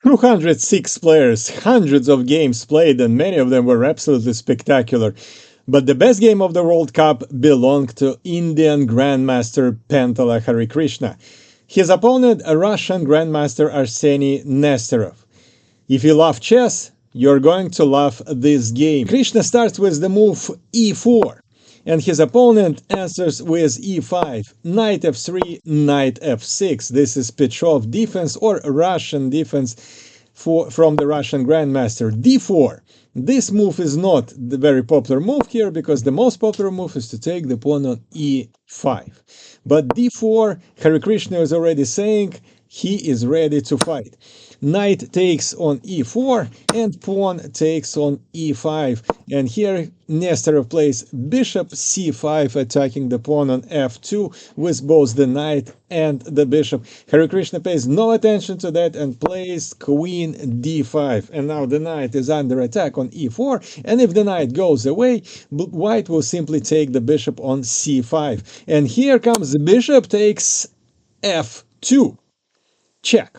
206 players, hundreds of games played, and many of them were absolutely spectacular. But the best game of the World Cup belonged to Indian grandmaster Pentala Harikrishna. His opponent, a Russian grandmaster Arseniy Nesterov. If you love chess, you're going to love this game. Krishna starts with the move e4, and his opponent answers with e5, knight f3, knight f6. This is Petrov defense or Russian defense from the Russian grandmaster. d4. This move is not the very popular move here because the most popular move is to take the pawn on e5. But d4, Harikrishna is already saying he is ready to fight. Knight takes on e4 and pawn takes on e5. And here Nesterov plays bishop c5, attacking the pawn on f2 with both the knight and the bishop. Harikrishna pays no attention to that and plays queen d5. And now the knight is under attack on e4. And if the knight goes away, white will simply take the bishop on c5. And here comes the bishop takes f2. Check.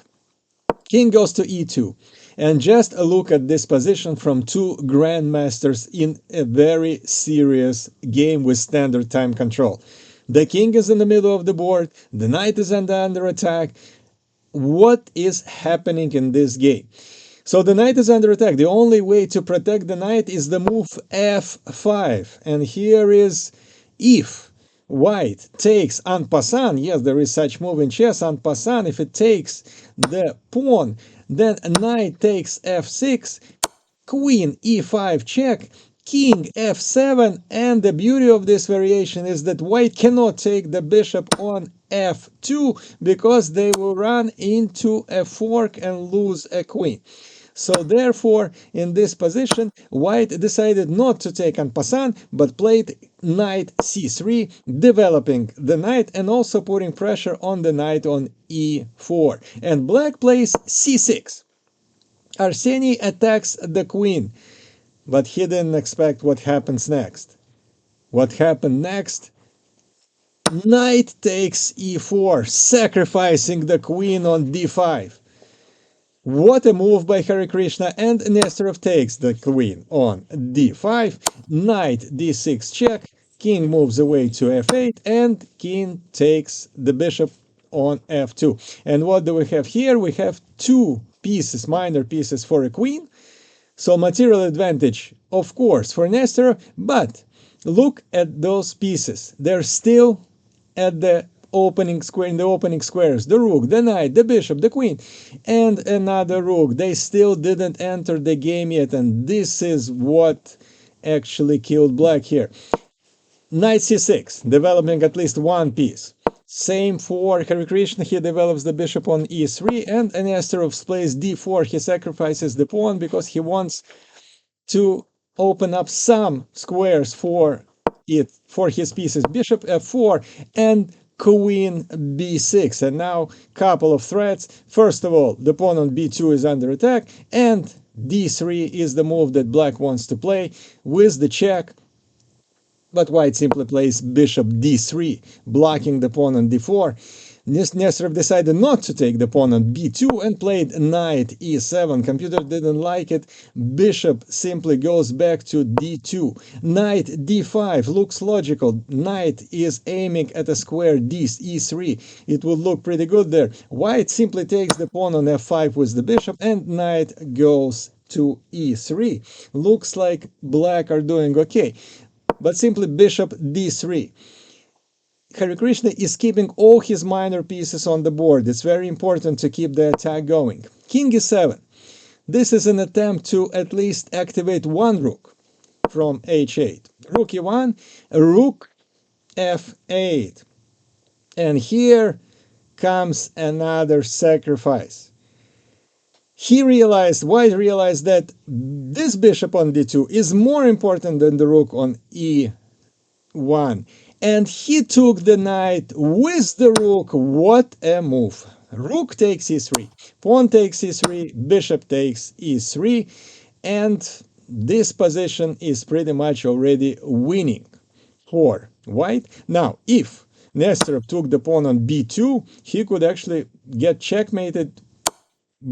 King goes to e2. And just a look at this position from two grandmasters in a very serious game with standard time control. The king is in the middle of the board. The knight is under attack. What is happening in this game? So the knight is under attack. The only way to protect the knight is the move f5. And here is if white takes en passant, yes, there is such move in chess, en passant, if it takes the pawn, then knight takes f6, queen e5 check, king f7, and the beauty of this variation is that white cannot take the bishop on f2 because they will run into a fork and lose a queen. So therefore, in this position, white decided not to take en passant, but played knight c3, developing the knight and also putting pressure on the knight on e4. And black plays c6. Arseniy attacks the queen, but he didn't expect what happens next. What happened next? Knight takes e4, sacrificing the queen on d5. What a move by Harikrishna, and Nesterov takes the queen on d5, knight d6 check, king moves away to f8, and king takes the bishop on f2. And what do we have here? We have two pieces, minor pieces for a queen. So material advantage, of course, for Nesterov, but look at those pieces. They're still at the opening square, in the opening squares, the rook, the knight, the bishop, the queen, and another rook. They still didn't enter the game yet, and this is what actually killed black here. Knight c6, developing at least one piece. Same for Harikrishna, he develops the bishop on e3, and Nesterov plays d4. He sacrifices the pawn because he wants to open up some squares for his pieces. Bishop f4 and queen b6. And now couple of threats. First of all, the pawn on b2 is under attack, and d3 is the move that black wants to play with the check. But white simply plays bishop d3, blocking the pawn on d4. Nesterov decided not to take the pawn on b2 and played knight e7. Computer didn't like it. Bishop simply goes back to d2. Knight d5 looks logical. Knight is aiming at a square d e3. It would look pretty good there. White simply takes the pawn on f5 with the bishop, and knight goes to e3. Looks like black are doing okay. But simply bishop d3. Harikrishna is keeping all his minor pieces on the board. It's very important to keep the attack going. King e7. This is an attempt to at least activate one rook from h8. Rook e1, rook f8. And here comes another sacrifice. White realized that this bishop on d2 is more important than the rook on e1. And he took the knight with the rook. What a move. Rook takes e3, pawn takes e3, bishop takes e3, and this position is pretty much already winning for white. Now, if Nesterov took the pawn on b2, he could actually get checkmated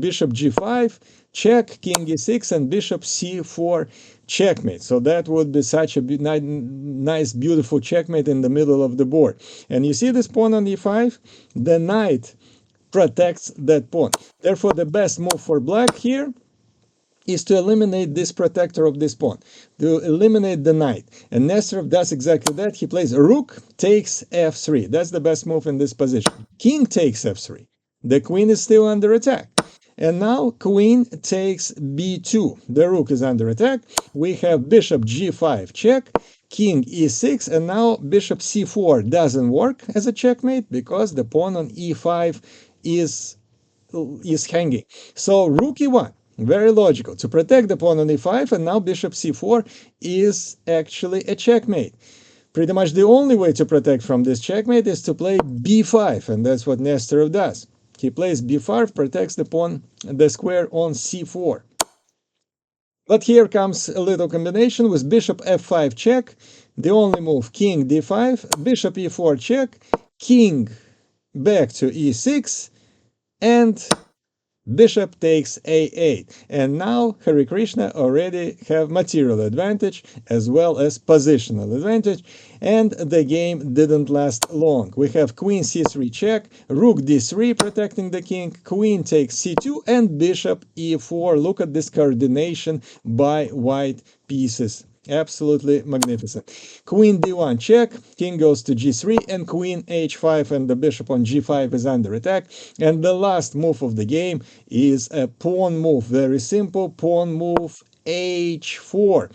bishop g5, check, king e6, and bishop c4, checkmate. So that would be such a nice, beautiful checkmate in the middle of the board. And you see this pawn on e5? The knight protects that pawn. Therefore, the best move for black here is to eliminate this protector of this pawn, to eliminate the knight. And Nesterov does exactly that. He plays rook takes f3. That's the best move in this position. King takes f3. The queen is still under attack. And now queen takes b2. The rook is under attack. We have bishop g5 check, king e6, and now bishop c4 doesn't work as a checkmate because the pawn on e5 is hanging. So rook e1, very logical, to protect the pawn on e5, and now bishop c4 is actually a checkmate. Pretty much the only way to protect from this checkmate is to play b5, and that's what Nesterov does. He plays b5, protects the pawn, the square on c4. But here comes a little combination with bishop f5 check, the only move king d5, bishop e4 check, king back to e6, and bishop takes a8. And now Harikrishna already have material advantage as well as positional advantage, and the game didn't last long. We have queen c3 check, rook d3 protecting the king, queen takes c2, and bishop e4. Look at this coordination by white pieces. Absolutely magnificent. Queen d1 check, king goes to g3, and queen h5, and the bishop on g5 is under attack. And the last move of the game is a pawn move. Very simple pawn move h4,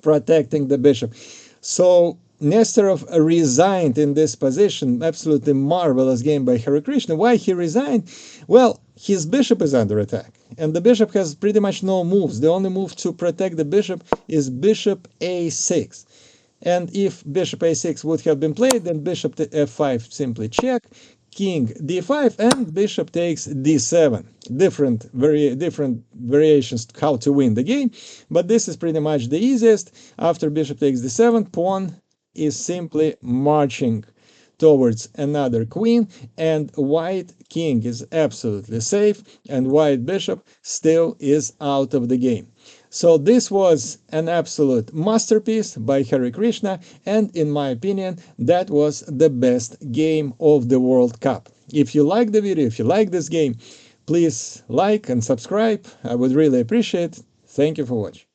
protecting the bishop. So Nesterov resigned in this position. Absolutely marvelous game by Harikrishna. Why he resigned? Well, his bishop is under attack, and the bishop has pretty much no moves. The only move to protect the bishop is bishop a6. And if bishop a6 would have been played, then bishop to f5 simply check, king d5, and bishop takes d7. Very different variations how to win the game, but this is pretty much the easiest. After bishop takes d7, pawn is simply marching towards another queen, and white king is absolutely safe, and white bishop still is out of the game. So this was an absolute masterpiece by Harikrishna, and in my opinion, that was the best game of the World Cup. If you like the video, if you like this game, please like and subscribe. I would really appreciate it. Thank you for watching.